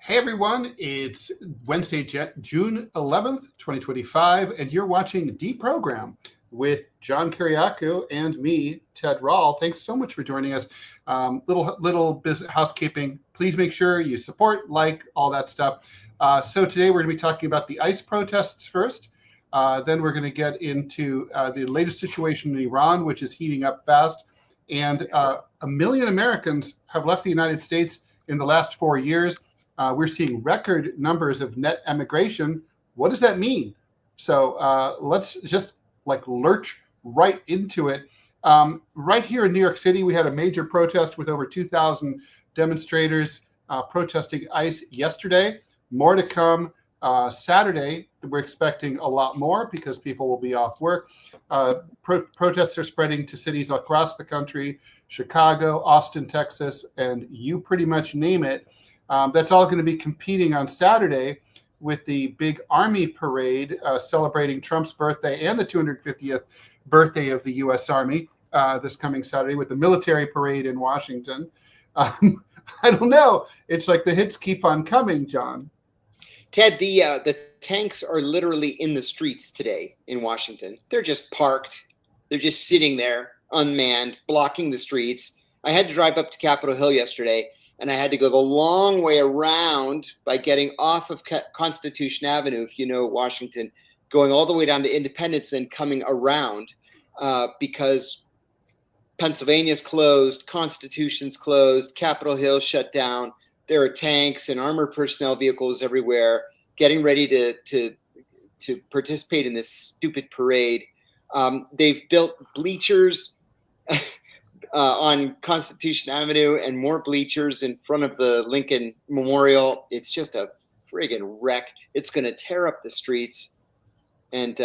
Hey everyone, it's Wednesday, June 11th, 2025, and you're watching DeProgram with John Kiriakou and me, Ted Rall. Thanks so much for joining us. Little business housekeeping. Please make sure you support, like, all that stuff. So today we're going to be talking about the ICE protests first. Then we're going to get into the latest situation in Iran, which is heating up fast. And 1 million Americans have left the United States in the last 4 years. We're seeing record numbers of net emigration. What does that mean? So let's just lurch right into it. Right here in New York City, we had a major protest with over 2,000 demonstrators protesting ICE yesterday. More to come Saturday. We're expecting a lot more because people will be off work. Protests are spreading to cities across the country, Chicago, Austin, Texas, and you pretty much name it. That's all going to be competing on Saturday with the big Army parade celebrating Trump's birthday and the 250th birthday of the U.S. Army this coming Saturday with the military parade in Washington. I don't know. It's like the hits keep on coming, John. Ted, the tanks are literally in the streets today in Washington. They're just parked. They're just sitting there, unmanned, blocking the streets. I had to drive up to Capitol Hill yesterday, and I had to go the long way around by getting off of Constitution Avenue, if you know Washington, going all the way down to Independence, then coming around because Pennsylvania's closed, Constitution's closed, Capitol Hill shut down. There are tanks and armored personnel vehicles everywhere getting ready to participate in this stupid parade. They've built bleachers on Constitution Avenue and more bleachers in front of the Lincoln Memorial. It's just a friggin' wreck. It's going to tear up the streets and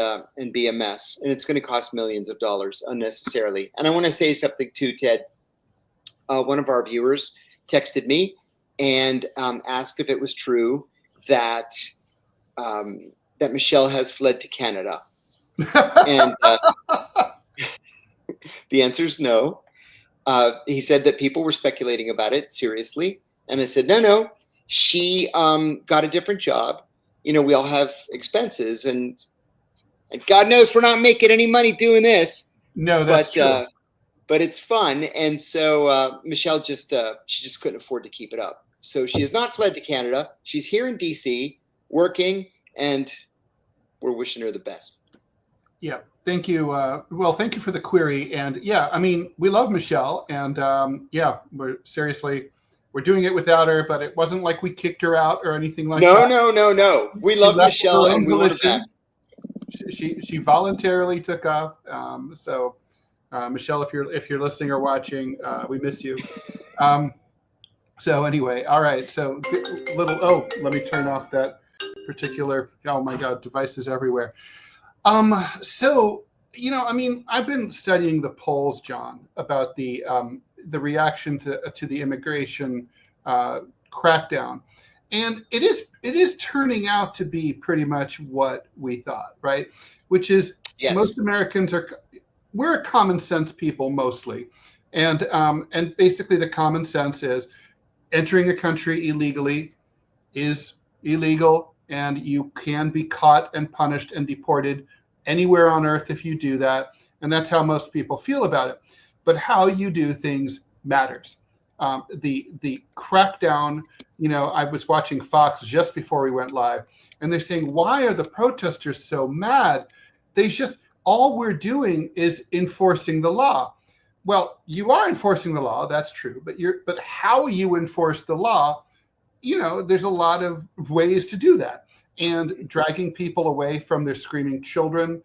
be a mess. And it's going to cost millions of dollars unnecessarily. And I want to say something too, Ted. One of our viewers texted me and asked if it was true that that Michelle has fled to Canada. And the answer is no. He said that people were speculating about it seriously. And I said, no, she got a different job. You know, we all have expenses and God knows we're not making any money doing this. No, that's true. But it's fun. And so Michelle she just couldn't afford to keep it up. So she has not fled to Canada. She's here in DC working, and we're wishing her the best. Yeah. Thank you. Well, thank you for the query. And yeah, I mean, we love Michelle, and we're doing it without her, but it wasn't like we kicked her out or anything like that. No. We love Michelle and we want her back. She voluntarily took off. So Michelle, if you're listening or watching, we miss you. So anyway, all right. So let me turn off that particular, oh my God, devices everywhere. So, you know, I mean, I've been studying the polls, John, about the reaction to the immigration crackdown, and it is turning out to be pretty much what we thought, right? Which is yes. Most Americans we're common sense people mostly, and basically the common sense is entering a country illegally is illegal. And you can be caught and punished and deported anywhere on earth if you do that. And that's how most people feel about it. But how you do things matters. The crackdown, you know, I was watching Fox just before we went live, and they're saying, why are the protesters so mad? All we're doing is enforcing the law. Well, you are enforcing the law, that's true. But how you enforce the law, you know, there's a lot of ways to do that. And dragging people away from their screaming children,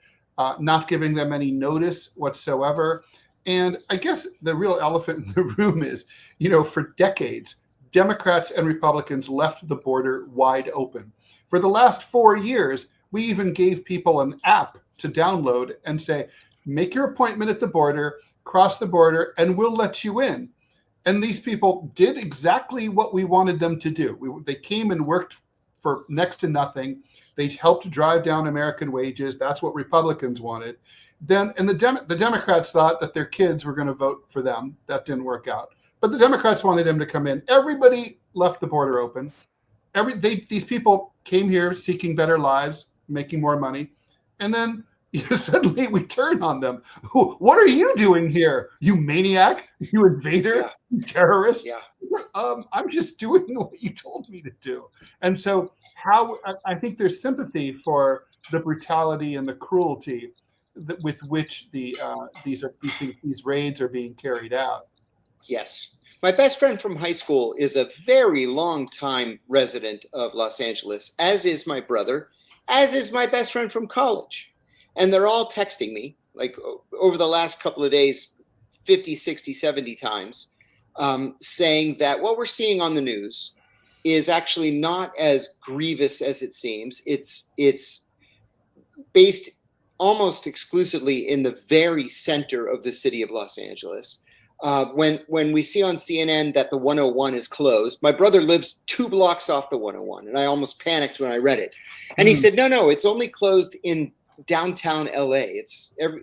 not giving them any notice whatsoever. And I guess the real elephant in the room is, you know, for decades, Democrats and Republicans left the border wide open. For the last 4 years, we even gave people an app to download and say, make your appointment at the border, cross the border, and we'll let you in. And these people did exactly what we wanted them to do. They came and worked for next to nothing. They helped drive down American wages. That's what Republicans wanted. Then, and the Democrats thought that their kids were going to vote for them. That didn't work out. But the Democrats wanted them to come in. Everybody left the border open. these people came here seeking better lives, making more money, and then suddenly we turn on them. What are you doing here, you maniac, you invader, you terrorist? I'm just doing what you told me to do. And so I think there's sympathy for the brutality and the cruelty with which these raids are being carried out. Yes. My best friend from high school is a very long time resident of Los Angeles, as is my brother, as is my best friend from college. And they're all texting me, like over the last couple of days, 50, 60, 70 times, saying that what we're seeing on the news is actually not as grievous as it seems. It's based almost exclusively in the very center of the city of Los Angeles. When we see on CNN that the 101 is closed, my brother lives 2 blocks off the 101, and I almost panicked when I read it. And he said, no, it's only closed in downtown LA.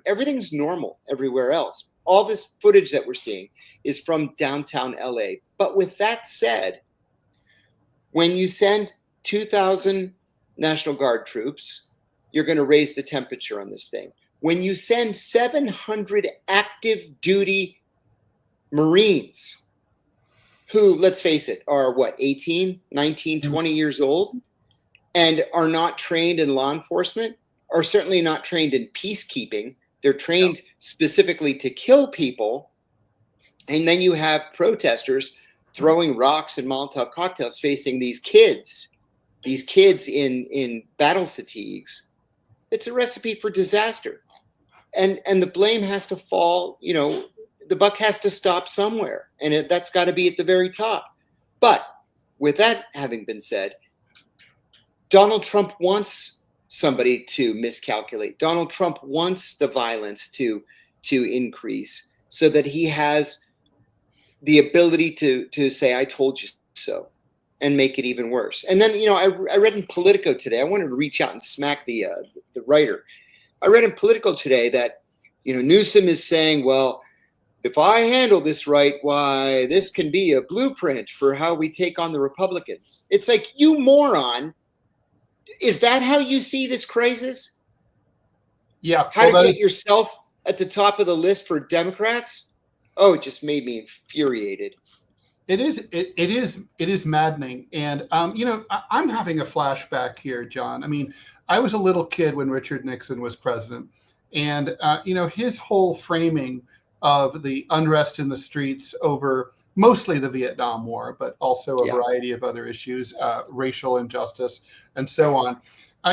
Everything's normal everywhere else. All this footage that we're seeing is from downtown LA. But with that said, when you send 2,000 National Guard troops, you're going to raise the temperature on this thing. When you send 700 active duty Marines, who, let's face it, are 18, 19, 20 years old, and are not trained in law enforcement, are certainly not trained in peacekeeping. They're trained specifically to kill people. And then you have protesters throwing rocks and Molotov cocktails facing these kids in battle fatigues. It's a recipe for disaster. And the blame has to fall, the buck has to stop somewhere. And that's got to be at the very top. But with that having been said, Donald Trump wants somebody to miscalculate. Donald Trump wants the violence to increase so that he has the ability to say, I told you so, and make it even worse. And then, I read in Politico today, I wanted to reach out and smack the writer. I read in Politico today that, Newsom is saying, well, if I handle this right, why, this can be a blueprint for how we take on the Republicans. It's like, you moron. Is that how you see this crisis? Yeah. How to get yourself at the top of the list for Democrats? Oh, it just made me infuriated. It is maddening. And, I'm having a flashback here, John. I mean, I was a little kid when Richard Nixon was president. And, his whole framing of the unrest in the streets over mostly the Vietnam War, but also a variety of other issues, racial injustice, and so on,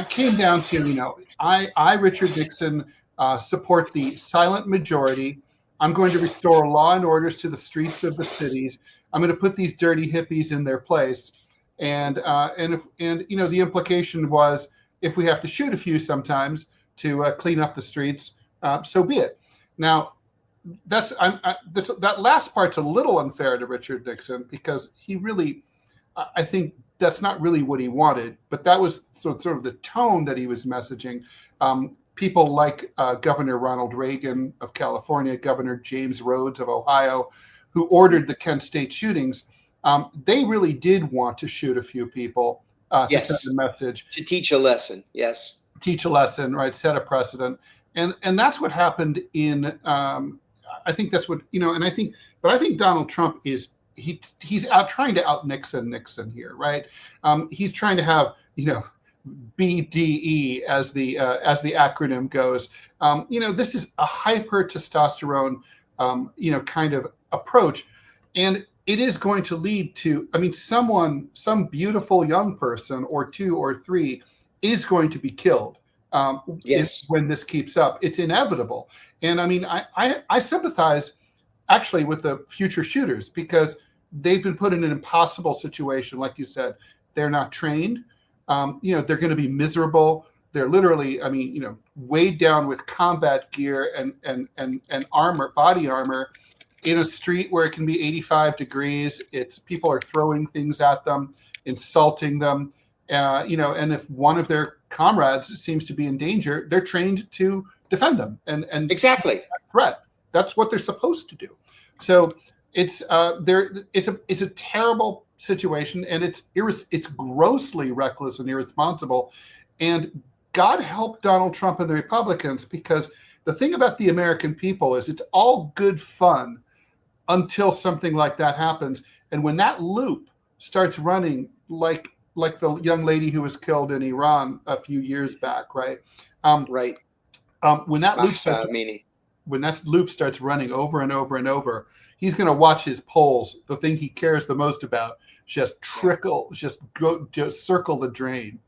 came down to, I, Richard Nixon, support the silent majority. I'm going to restore law and orders to the streets of the cities. I'm going to put these dirty hippies in their place. And the implication was, if we have to shoot a few sometimes to clean up the streets, so be it. Now, that last part's a little unfair to Richard Nixon, because he really, I think that's not really what he wanted, but that was sort of the tone that he was messaging. People like Governor Ronald Reagan of California, Governor James Rhodes of Ohio, who ordered the Kent State shootings, they really did want to shoot a few people to send a message. To teach a lesson, yes. Teach a lesson, right, set a precedent. And that's what happened in, I think that's what, and I think Donald Trump he's out trying to out Nixon here, right? He's trying to have, BDE as the acronym goes. This is a hyper testosterone, kind of approach. And it is going to lead to, some beautiful young person or 2 or 3 is going to be killed. When this keeps up, it's inevitable. And I sympathize actually with the future shooters, because they've been put in an impossible situation. Like you said, they're not trained. They're going to be miserable. They're literally, weighed down with combat gear and armor, body armor, in a street where it can be 85 degrees. People are throwing things at them, insulting them. And if one of their comrades seems to be in danger, they're trained to defend them and exactly threat. That's what they're supposed to do. So it's a terrible situation, and it's grossly reckless and irresponsible. And God help Donald Trump and the Republicans, because the thing about the American people is it's all good fun until something like that happens. And when that loop starts running, like the young lady who was killed in Iran a few years back, right? Right. When that loop starts running over and over and over, he's going to watch his polls, the thing he cares the most about, just circle the drain.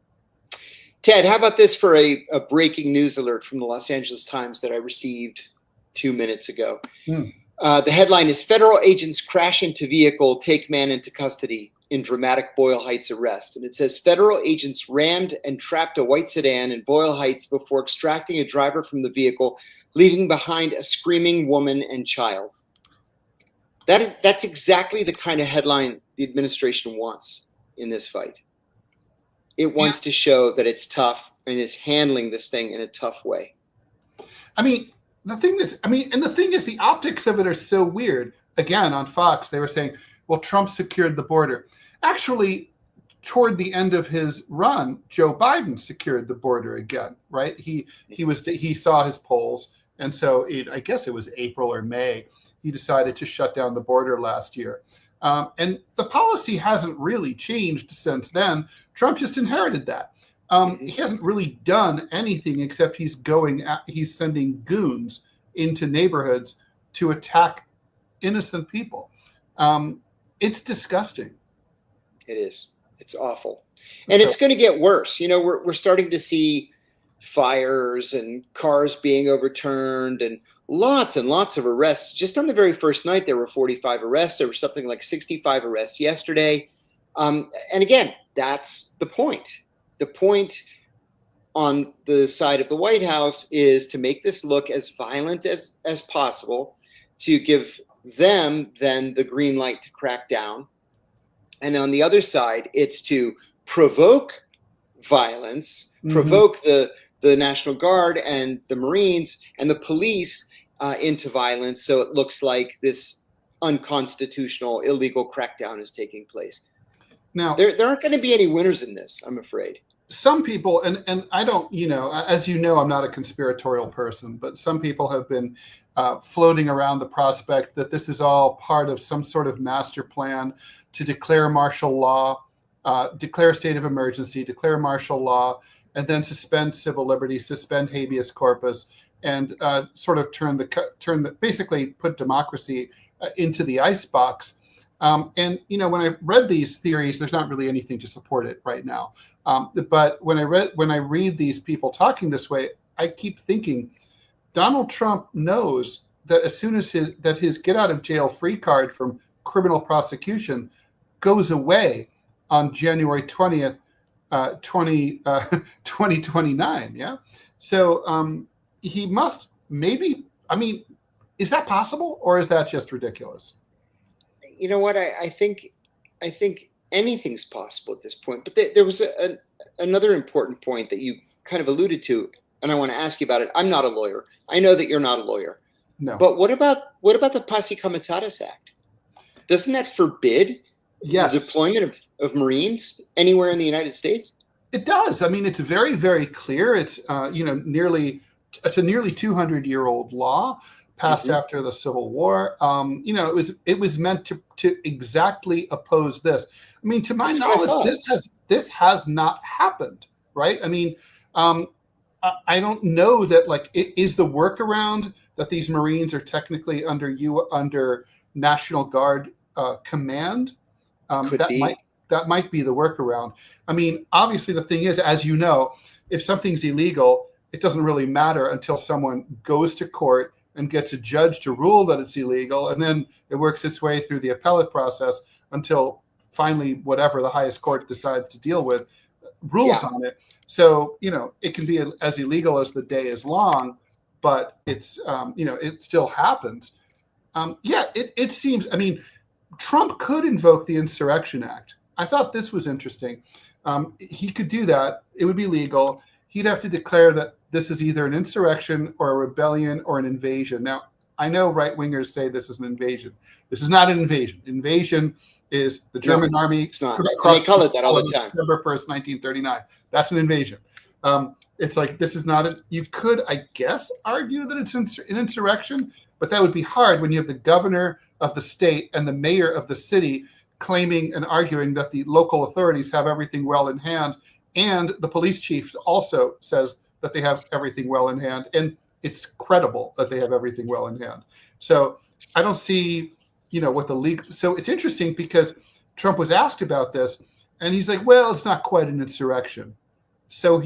Ted, how about this for a breaking news alert from the Los Angeles Times that I received 2 minutes ago? The headline is Federal Agents Crash into Vehicle, Take Man into Custody in Dramatic Boyle Heights Arrest. And it says federal agents rammed and trapped a white sedan in Boyle Heights before extracting a driver from the vehicle, leaving behind a screaming woman and child. That's exactly the kind of headline the administration wants in this fight. It wants to show that it's tough and is handling this thing in a tough way. I mean, the thing is, the optics of it are so weird. Again, on Fox, they were saying, well, Trump secured the border. Actually, toward the end of his run, Joe Biden secured the border again, right? He saw his polls, and so I guess it was April or May, he decided to shut down the border last year. And the policy hasn't really changed since then. Trump just inherited that. He hasn't really done anything except he's sending goons into neighborhoods to attack innocent people. It's disgusting. It is. It's awful. And it's going to get worse. You know, we're starting to see fires and cars being overturned and lots of arrests. Just on the very first night, there were 45 arrests. There were something like 65 arrests yesterday. And again, that's the point. The point on the side of the White House is to make this look as violent as possible, to give them then the green light to crack down. And on the other side, it's to provoke violence, provoke the National Guard and the Marines and the police into violence, so it looks like this unconstitutional, illegal crackdown is taking place. Now, there aren't going to be any winners in this, I'm afraid. Some people, and I don't, as you know, I'm not a conspiratorial person, but some people have been floating around the prospect that this is all part of some sort of master plan to declare martial law, declare a state of emergency, declare martial law, and then suspend civil liberties, suspend habeas corpus, and sort of basically put democracy into the icebox. And when I read these theories, there's not really anything to support it right now. But when I read these people talking this way, I keep thinking Donald Trump knows that as soon as his get out of jail free card from criminal prosecution goes away on January 20th, 2029. Yeah. So he must is that possible, or is that just ridiculous? You know what? I think anything's possible at this point. But there was another important point that you kind of alluded to, and I want to ask you about it. I'm not a lawyer. I know that you're not a lawyer. No. But what about the Posse Comitatus Act? Doesn't that forbid the deployment of Marines anywhere in the United States? It does. I mean, it's very, very clear. It's a nearly 200-year-old law passed after the Civil War. It was meant to exactly oppose this. I mean, to my knowledge, this has not happened, right? I mean, I don't know that it is the workaround that these Marines are technically under National Guard command. That might be the workaround. I mean, obviously the thing is, as you know, if something's illegal, it doesn't really matter until someone goes to court and gets a judge to rule that it's illegal, and then it works its way through the appellate process until finally whatever the highest court decides to deal with rules on it. So, it can be as illegal as the day is long, but it's, it still happens. It seems, I mean, Trump could invoke the Insurrection Act. I thought this was interesting. He could do that. It would be legal. He'd have to declare that this is either an insurrection or a rebellion or an invasion. Now, I know right-wingers say this is an invasion. This is not an invasion. Invasion is the German army. It's not. And they call it that all the time. September 1st, 1939. That's an invasion. It's like, this is not you could, I guess, argue that it's an insurrection, but that would be hard when you have the governor of the state and the mayor of the city claiming and arguing that the local authorities have everything well in hand, and the police chief also says that they have everything well in hand, and it's credible that they have everything well in hand. So I don't see, what the league. So it's interesting because Trump was asked about this, and he's like, well, it's not quite an insurrection. So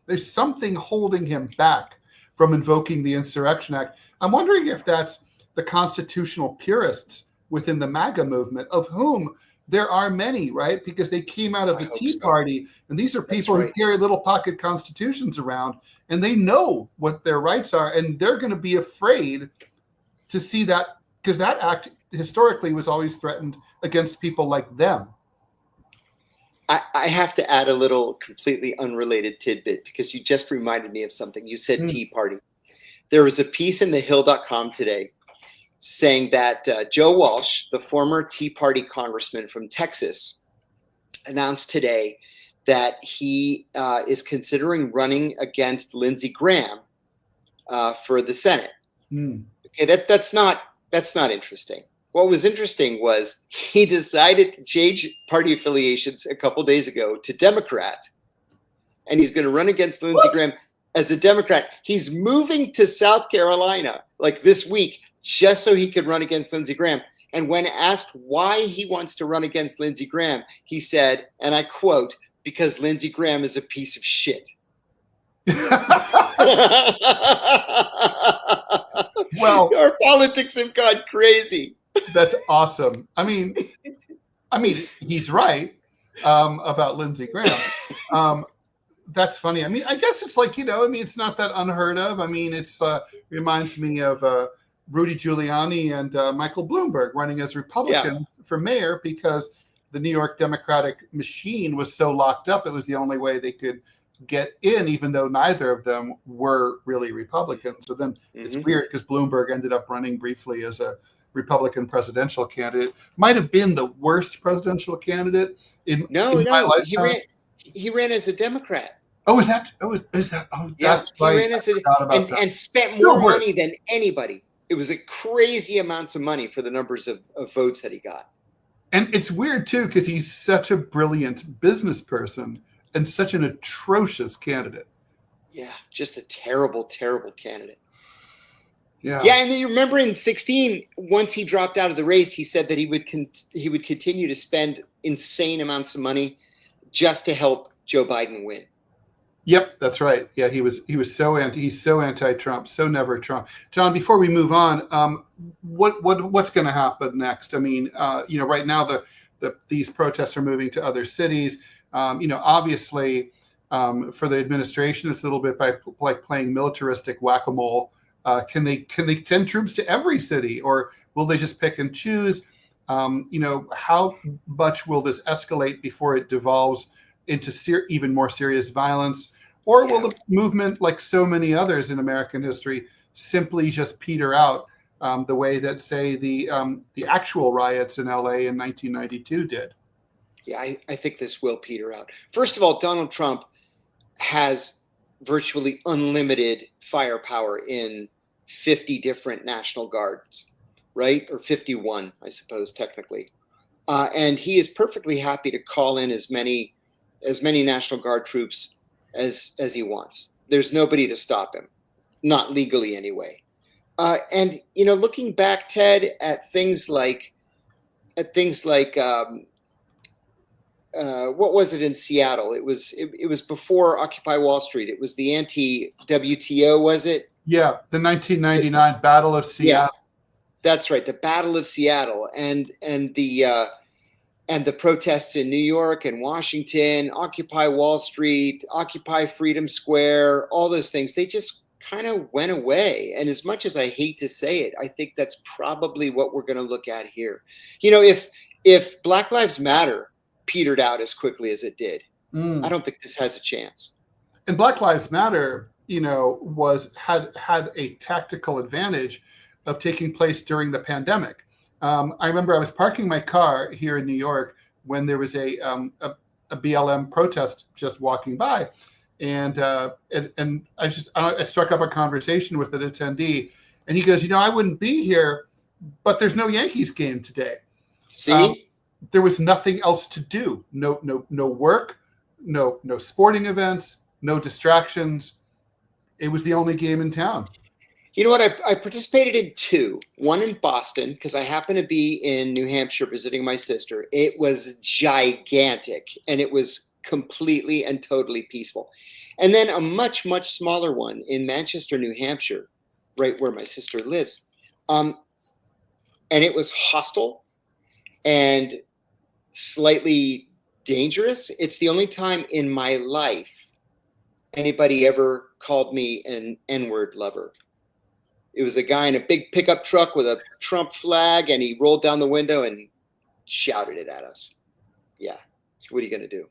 there's something holding him back from invoking the Insurrection Act. I'm wondering if that's the constitutional purists within the MAGA movement, of whom there are many, right? Because they came out of the Tea Party, and these are people who carry little pocket constitutions around, and they know what their rights are, and they're going to be afraid to see that, because that act historically was always threatened against people like them. I have to add a little completely unrelated tidbit, because you just reminded me of something. You said Tea Party. There was a piece in thehill.com today saying that Joe Walsh, the former Tea Party congressman from Texas, announced today that he is considering running against Lindsey Graham for the Senate. Okay, that's not interesting. What was interesting was he decided to change party affiliations a couple days ago to Democrat, and he's going to run against Lindsey Graham as a Democrat. He's moving to South Carolina like this week just so he could run against Lindsey Graham. And when asked why he wants to run against Lindsey Graham, he said, and I quote, "Because Lindsey Graham is a piece of shit." Well, our politics have gone crazy. That's awesome. I mean, he's right about Lindsey Graham. That's funny. I mean, I guess it's like, it's not that unheard of. I mean, it's reminds me of Rudy Giuliani and Michael Bloomberg running as Republicans for mayor, because the New York Democratic machine was so locked up. It was the only way they could get in, even though neither of them were really Republicans. So then it's weird, because Bloomberg ended up running briefly as a Republican presidential candidate. Might have been the worst presidential candidate in my lifetime. He ran as a Democrat. That's right. He ran as and spent more money than anybody. It was a crazy amounts of money for the numbers of votes that he got. And it's weird too, because he's such a brilliant business person and such an atrocious candidate. Yeah, just a terrible, terrible candidate. Yeah. Yeah, and then you remember in 2016, once he dropped out of the race, he said that he would continue to spend insane amounts of money just to help Joe Biden win. Yep, that's right. Yeah, he's so anti-Trump, so never Trump. John, before we move on, what's going to happen next? I mean, right now these protests are moving to other cities. Obviously, for the administration, it's a little bit like playing militaristic whack-a-mole. Can they send troops to every city, or will they just pick and choose? How much will this escalate before it devolves into even more serious violence? Or will the movement, like so many others in American history, simply just peter out the way that, say, the actual riots in LA in 1992 did? Yeah, I think this will peter out. First of all, Donald Trump has virtually unlimited firepower in 50 different National Guards, right? Or 51, I suppose, technically. And he is perfectly happy to call in as many National Guard troops as he wants. There's nobody to stop him, not legally anyway. And looking back, Ted, at things like what was it in Seattle? It was before Occupy Wall Street. It was the anti-WTO, was it? Yeah, the 1999 Battle of Seattle. Yeah, that's right, the Battle of Seattle, and the protests in New York and Washington, Occupy Wall Street, Occupy Freedom Square, all those things. They just kind of went away. And as much as I hate to say it, I think that's probably what we're going to look at here. If Black Lives Matter petered out as quickly as it did, I don't think this has a chance. And Black Lives Matter, had a tactical advantage of taking place during the pandemic. I remember I was parking my car here in New York when there was a BLM protest just walking by, and I struck up a conversation with an attendee, and he goes, I wouldn't be here, but there's no Yankees game today. See, there was nothing else to do. No work, no sporting events, no distractions. It was the only game in town. You know what? I participated in two. One in Boston, because I happened to be in New Hampshire visiting my sister. It was gigantic, and it was completely and totally peaceful. And then a much, much smaller one in Manchester, New Hampshire, right where my sister lives. And it was hostile and slightly dangerous. It's the only time in my life anybody ever called me an N-word lover. It was a guy in a big pickup truck with a Trump flag, and he rolled down the window and shouted it at us. Yeah. What are you going to do?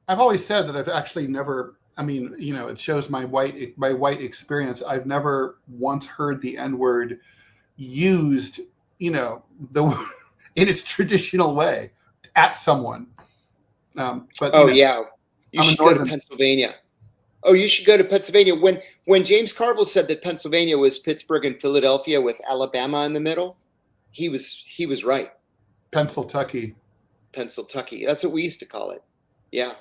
I've always said that I've actually never, it shows my white experience. I've never once heard the N-word used, in its traditional way at someone. Yeah. You should go to Pennsylvania. Oh, you should go to Pennsylvania. When James Carville said that Pennsylvania was Pittsburgh and Philadelphia with Alabama in the middle, he was right. Pennsyltucky. That's what we used to call it. Yeah.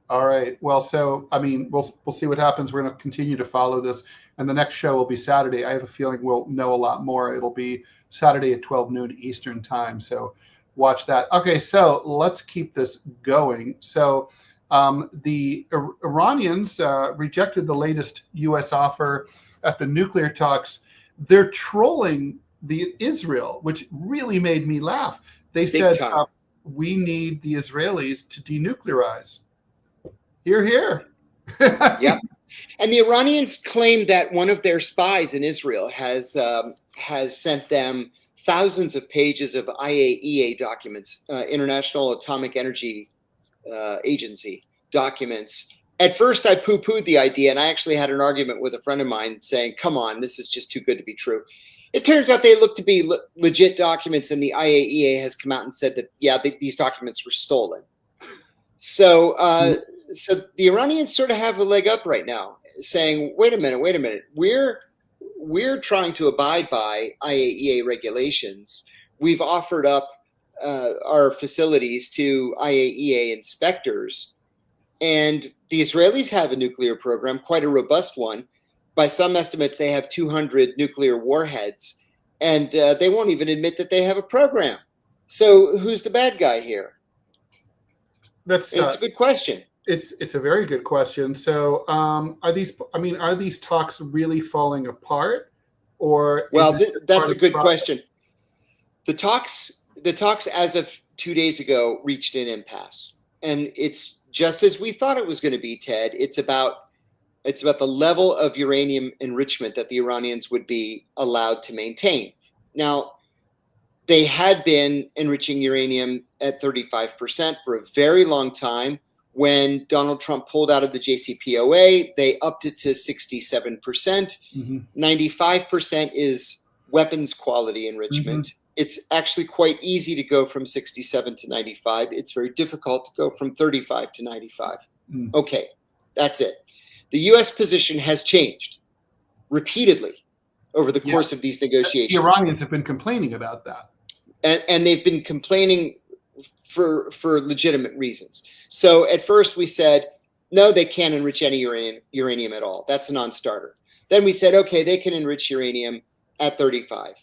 All right. Well, so we'll see what happens. We're going to continue to follow this, and the next show will be Saturday. I have a feeling we'll know a lot more. It'll be Saturday at 12 noon Eastern time. So watch that. Okay. So let's keep this going. So. The Iranians rejected the latest U.S. offer at the nuclear talks. They're trolling Israel, which really made me laugh. They said, we need the Israelis to denuclearize. Hear, hear. Yep. And the Iranians claim that one of their spies in Israel has sent them thousands of pages of IAEA documents, International Atomic Energy Agency documents. At first, I poo-pooed the idea, and I actually had an argument with a friend of mine saying, come on, this is just too good to be true. It turns out they look to be legit documents, and the IAEA has come out and said that, yeah, these documents were stolen. So the Iranians sort of have a leg up right now, saying, wait a minute, we're trying to abide by IAEA regulations. We've offered up our facilities to IAEA inspectors, and the Israelis have a nuclear program, quite a robust one. By some estimates, they have 200 nuclear warheads, and they won't even admit that they have a program. So who's the bad guy here? It's a good question. It's a very good question. So are these talks really falling apart, or? Well, that's a good question. The talks as of 2 days ago reached an impasse, and it's just as we thought it was going to be, Ted. It's about the level of uranium enrichment that the Iranians would be allowed to maintain. Now, they had been enriching uranium at 35% for a very long time. When Donald Trump pulled out of the JCPOA, they upped it to 67%. Mm-hmm. 95% is weapons quality enrichment. Mm-hmm. It's actually quite easy to go from 67 to 95. It's very difficult to go from 35 to 95. Mm. Okay, that's it. The U.S. position has changed repeatedly over the course of these negotiations. The Iranians have been complaining about that. And they've been complaining for legitimate reasons. So at first we said, no, they can't enrich any uranium at all. That's a non-starter. Then we said, okay, they can enrich uranium at 35.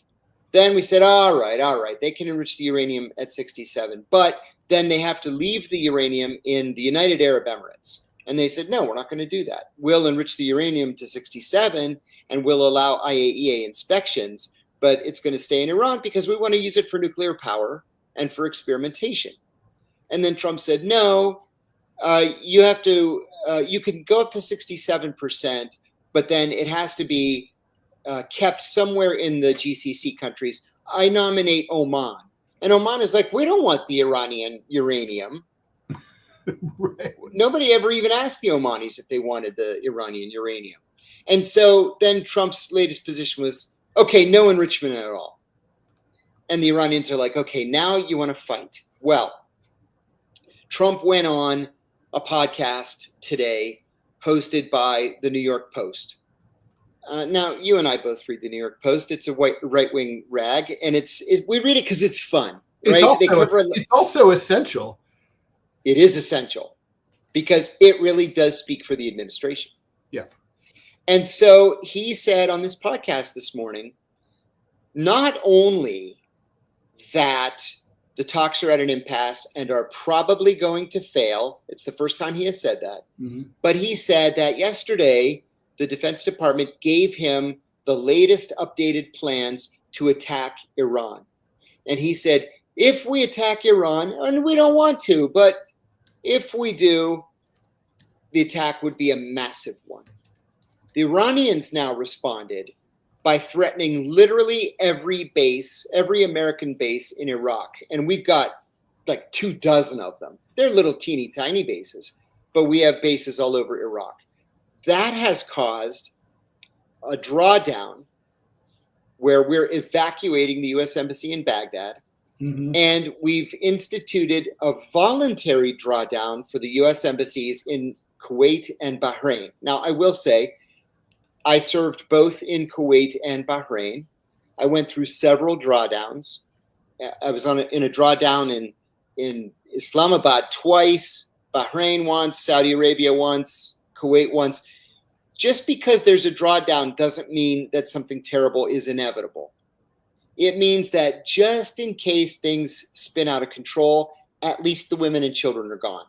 Then we said, all right, they can enrich the uranium at 67, but then they have to leave the uranium in the United Arab Emirates. And they said, no, we're not going to do that. We'll enrich the uranium to 67 and we'll allow IAEA inspections, but it's going to stay in Iran because we want to use it for nuclear power and for experimentation. And then Trump said, no, you can go up to 67%, but then it has to be kept somewhere in the GCC countries. I nominate Oman. And Oman is like, we don't want the Iranian uranium. Right. Nobody ever even asked the Omanis if they wanted the Iranian uranium. And so then Trump's latest position was, okay, no enrichment at all. And the Iranians are like, okay, now you want to fight. Well, Trump went on a podcast today hosted by the New York Post. Now, you and I both read the New York Post. It's a right-wing rag, and we read it because it's fun, right? It's also essential. It is essential because it really does speak for the administration. Yeah. And so he said on this podcast this morning, not only that the talks are at an impasse and are probably going to fail. It's the first time he has said that. Mm-hmm. But he said that yesterday, the Defense Department gave him the latest updated plans to attack Iran. And he said, if we attack Iran, and we don't want to, but if we do, the attack would be a massive one. The Iranians now responded by threatening literally every American base in Iraq. And we've got like 24 of them. They're little teeny tiny bases, but we have bases all over Iraq. That has caused a drawdown where we're evacuating the U.S. Embassy in Baghdad. Mm-hmm. And we've instituted a voluntary drawdown for the U.S. embassies in Kuwait and Bahrain. Now, I will say, I served both in Kuwait and Bahrain. I went through several drawdowns. I was in a drawdown in Islamabad twice, Bahrain once, Saudi Arabia once, Kuwait once. Just because there's a drawdown doesn't mean that something terrible is inevitable. It means that just in case things spin out of control, at least the women and children are gone.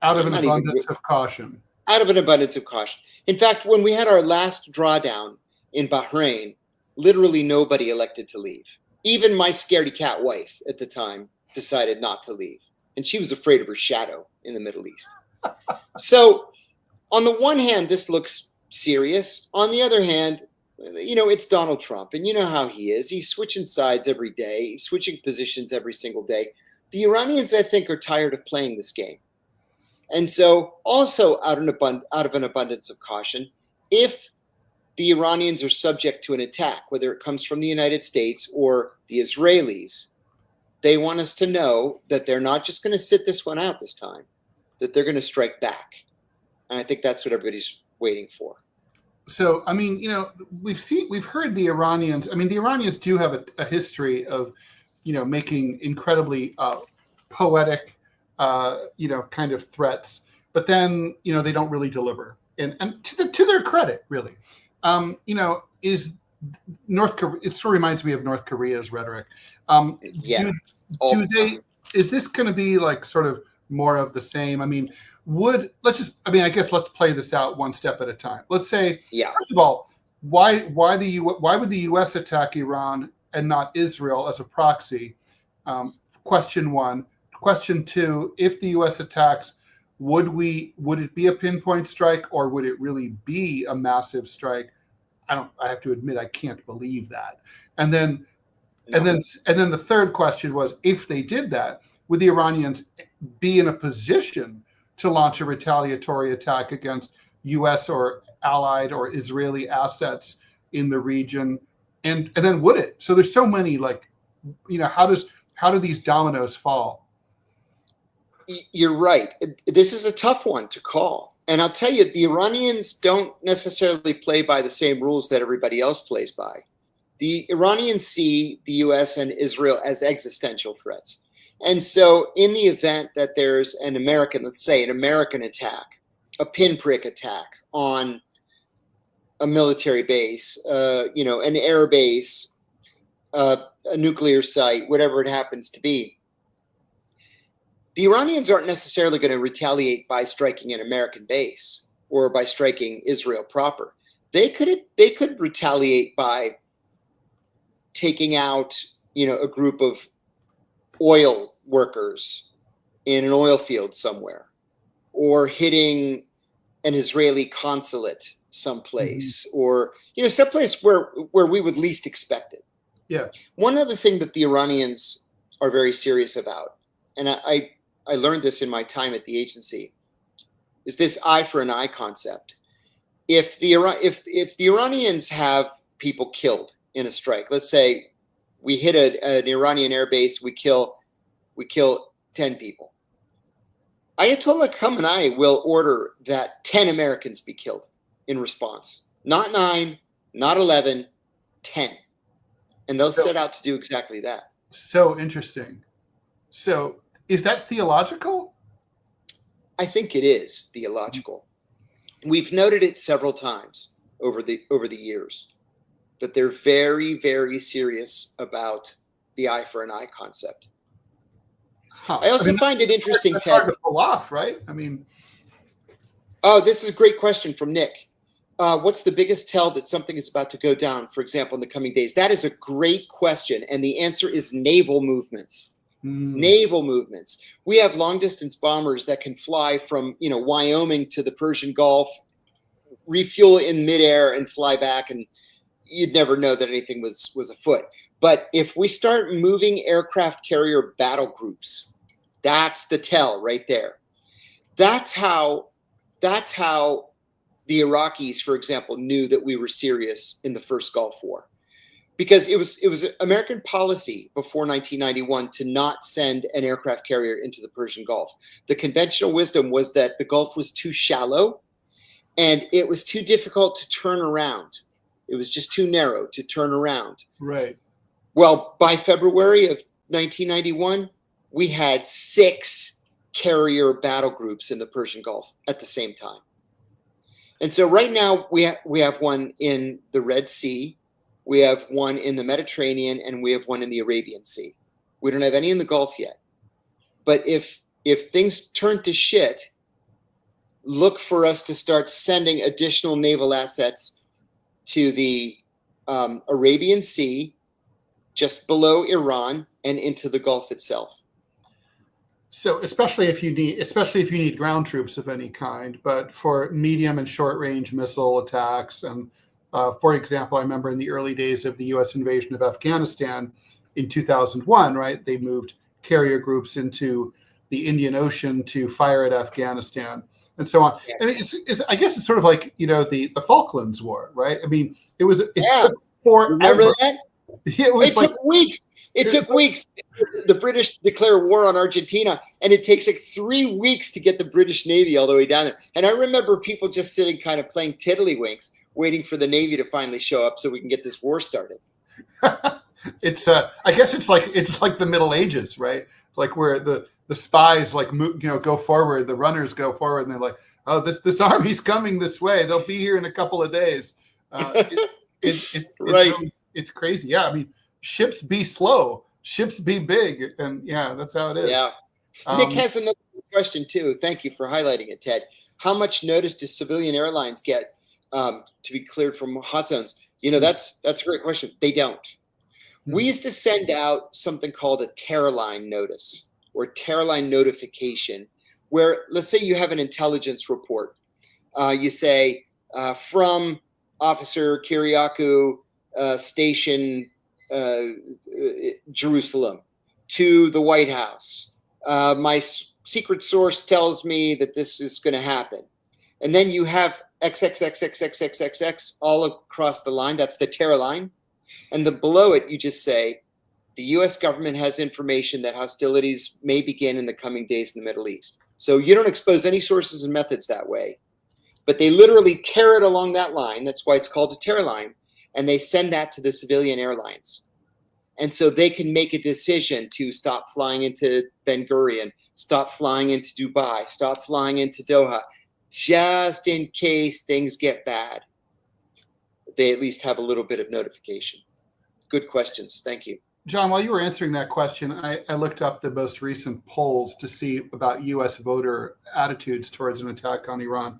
Out of an abundance of caution. Out of an abundance of caution. In fact, when we had our last drawdown in Bahrain, literally nobody elected to leave. Even my scaredy cat wife at the time decided not to leave. And she was afraid of her shadow in the Middle East. So on the one hand, this looks serious. On the other hand, it's Donald Trump. And you know how he is. He's switching sides every day. He's switching positions every single day. The Iranians, I think, are tired of playing this game. And so also out of an abundance of caution, if the Iranians are subject to an attack, whether it comes from the United States or the Israelis, they want us to know that they're not just going to sit this one out this time, that they're going to strike back. And I think that's what everybody's waiting for. So, I mean, we've heard the Iranians. I mean, the Iranians do have a history of, making incredibly poetic, kind of threats, but then, they don't really deliver. And to their credit, really, is North Korea. It sort of reminds me of North Korea's rhetoric. Yeah. Is this going to be like sort of more of the same? I mean, I guess let's play this out one step at a time. Let's say, first of all, why would the U.S. attack Iran and not Israel as a proxy? Question one. Question two, if the U.S. attacks, would it be a pinpoint strike or would it really be a massive strike? I have to admit, I can't believe that. And then the third question was, if they did that, would the Iranians be in a position to launch a retaliatory attack against U.S. or allied or Israeli assets in the region? And then would it? So there's so many, how do these dominoes fall? You're right. This is a tough one to call. And I'll tell you, the Iranians don't necessarily play by the same rules that everybody else plays by. The Iranians see the U.S. and Israel as existential threats. And so in the event that there's an American attack, a pinprick attack on a military base, an air base, a nuclear site, whatever it happens to be, the Iranians aren't necessarily going to retaliate by striking an American base or by striking Israel proper. They could retaliate by taking out, a group of oil workers in an oil field somewhere, or hitting an Israeli consulate someplace, or someplace where we would least expect it. Yeah. One other thing that the Iranians are very serious about, and I learned this in my time at the agency, is this eye for an eye concept. If the Iranians have people killed in a strike. Let's say we hit an Iranian airbase, we kill 10 people. Ayatollah Khamenei will order that 10 Americans be killed in response. Not 9, not 11, 10. And they'll set out to do exactly that. So interesting. So is that theological? I think it is theological. We've noted it several times over the years, but they're very, very serious about the eye for an eye concept. Huh. I also find it interesting, that's Ted. hard to pull off, right? I mean, oh, this is a great question from Nick. What's the biggest tell that something is about to go down, for example, in the coming days? That is a great question, and the answer is naval movements. Naval movements. We have long distance bombers that can fly from, Wyoming to the Persian Gulf, refuel in midair and fly back, and you'd never know that anything was afoot. But if we start moving aircraft carrier battle groups, that's the tell right there. That's how the Iraqis, for example, knew that we were serious in the first Gulf War. Because it was American policy before 1991 to not send an aircraft carrier into the Persian Gulf. The conventional wisdom was that the Gulf was too shallow and it was too difficult to turn around. It was just too narrow to turn around. right. Well, by February of 1991, we had 6 carrier battle groups in the Persian Gulf at the same time. And so right now we have one in the Red Sea. We have one in the Mediterranean, and we have one in the Arabian Sea. We don't have any in the Gulf yet. But if things turn to shit, look for us to start sending additional naval assets to the Arabian Sea, just below Iran, and into the Gulf itself. So especially if you need ground troops of any kind, but for medium and short range missile attacks and for example, I remember in the early days of the U.S. invasion of Afghanistan in 2001, right, they moved carrier groups into the Indian Ocean to fire at Afghanistan and so on. Yeah. And I guess it's sort of like, the Falklands War, right? I mean, it took forever. Remember that? It took weeks. It took weeks. The British declare war on Argentina, and it takes like 3 weeks to get the British Navy all the way down there. And I remember people just sitting kind of playing tiddlywinks, waiting for the Navy to finally show up so we can get this war started. It's I guess it's like the Middle Ages, right? Like where the spies go forward, the runners go forward, and they're like, oh, this army's coming this way. They'll be here in a couple of days. It's right. It's crazy. Yeah, I mean, ships be slow, ships be big, and yeah, that's how it is. Yeah. Nick has another question too. Thank you for highlighting it, Ted. How much notice do civilian airlines get to be cleared from hot zones? That's a great question. They don't. We used to send out something called a terror line notice or terror line notification, where let's say you have an intelligence report. You say from Officer Kiriakou, station Jerusalem, to the White House. My secret source tells me that this is going to happen. And then you have XXXXXXXX all across the line. That's the terror line. And below it, you just say, the U.S. government has information that hostilities may begin in the coming days in the Middle East. So you don't expose any sources and methods that way. But they literally tear it along that line. That's why it's called a terror line. And they send that to the civilian airlines. And so they can make a decision to stop flying into Ben Gurion, stop flying into Dubai, stop flying into Doha, just in case things get bad. They at least have a little bit of notification. Good questions. Thank you. John, while you were answering that question, I looked up the most recent polls to see about U.S. voter attitudes towards an attack on Iran.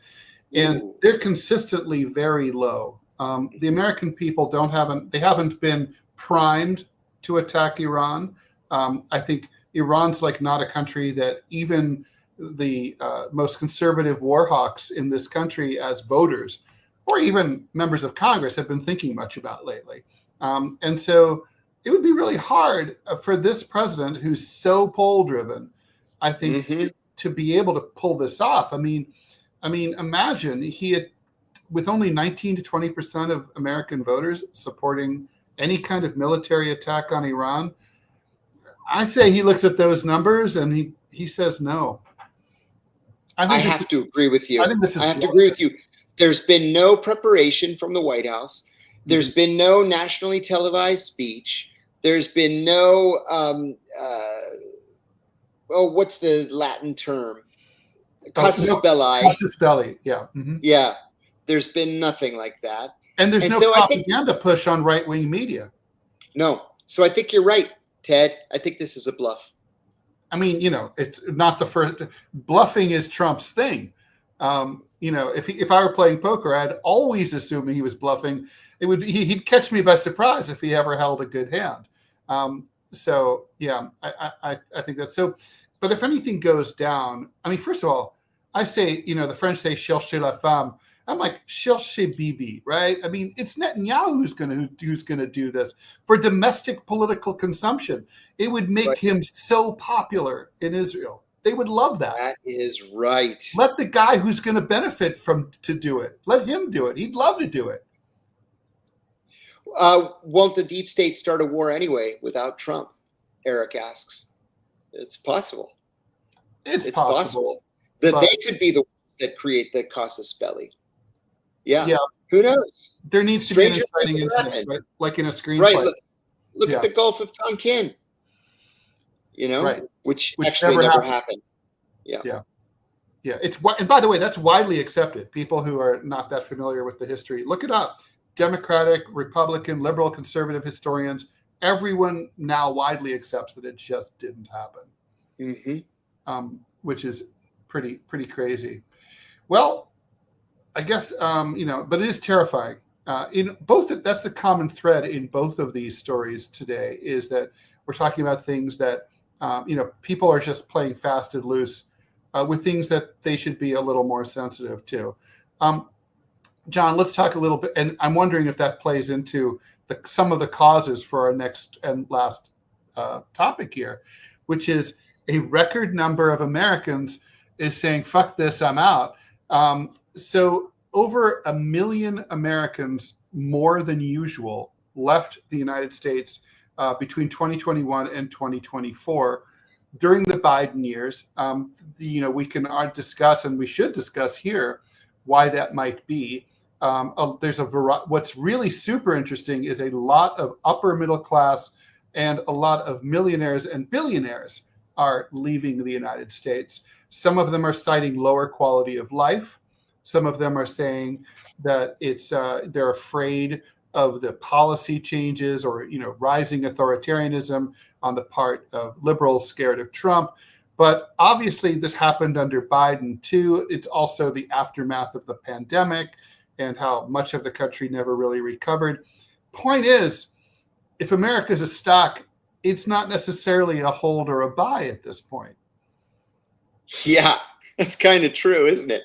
And they're consistently very low. The American people haven't been primed to attack Iran. I think Iran's like not a country that even the most conservative war hawks in this country as voters or even members of Congress have been thinking much about lately. And so it would be really hard for this president who's so poll driven, I think, to be able to pull this off. I mean, imagine he had, with only 19 to 20% of American voters supporting any kind of military attack on Iran, I say he looks at those numbers and he says no. I have to agree with you. I think this is I have to agree with you. There's been no preparation from the White House. There's been no nationally televised speech. There's been no, what's the Latin term? Casus belli. Casus belli, yeah. Yeah, there's been nothing like that. And there's no propaganda push on right-wing media. No. So I think you're right, Ted. I think this is a bluff. I mean, it's not the first. Bluffing is Trump's thing. If I were playing poker, I'd always assume he was bluffing. He'd catch me by surprise if he ever held a good hand. So yeah, I think that's so. But if anything goes down, I mean, first of all, I say, the French say "cherchez la femme." I'm like, cherchez Bibi, right? I mean, it's Netanyahu who's going to do this for domestic political consumption. It would make him so popular in Israel. They would love that. That is right. Let the guy who's going to benefit to do it. Let him do it. He'd love to do it. Won't the deep state start a war anyway without Trump? Eric asks. It's possible. It's possible. That they could be the ones that create the casus belli. Yeah. Who knows? There needs to be an inciting incident, right? Like in a screenplay. Right. Look at the Gulf of Tonkin. Which actually never happened. Yeah. And by the way, that's widely accepted. People who are not that familiar with the history, look it up. Democratic, Republican, liberal, conservative historians, everyone now widely accepts that it just didn't happen. Which is pretty crazy. Well, I guess but it is terrifying. In both, that's the common thread in both of these stories today, is that we're talking about things that people are just playing fast and loose with things that they should be a little more sensitive to. John, let's talk a little bit, and I'm wondering if that plays into some of the causes for our next and last topic here, which is a record number of Americans is saying, "Fuck this, I'm out." So over 1 million Americans, more than usual, left the United States between 2021 and 2024 during the Biden years. We can discuss, and we should discuss here, why that might be. There's what's really super interesting is a lot of upper middle class and a lot of millionaires and billionaires are leaving the United States. Some of them are citing lower quality of life. Some of them are saying that they're afraid of the policy changes or rising authoritarianism on the part of liberals scared of Trump. But obviously this happened under Biden too. It's also the aftermath of the pandemic and how much of the country never really recovered. Point is, if America is a stock, it's not necessarily a hold or a buy at this point. Yeah, that's kind of true, isn't it?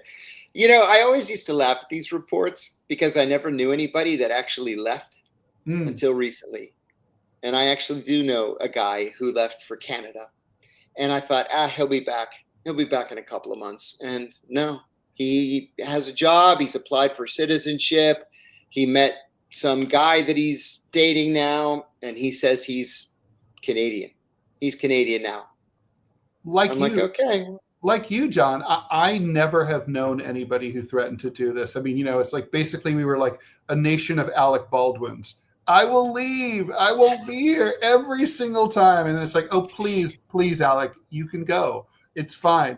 I always used to laugh at these reports because I never knew anybody that actually left until recently. And I actually do know a guy who left for Canada. And I thought, he'll be back. He'll be back in a couple of months. And no, he has a job. He's applied for citizenship. He met some guy that he's dating now. And he says he's Canadian. He's Canadian now. I'm like, okay. Like you, John, I never have known anybody who threatened to do this. I mean, it's like basically we were like a nation of Alec Baldwins. I will leave. I won't be here every single time. And it's like, oh, please, Alec, you can go. It's fine.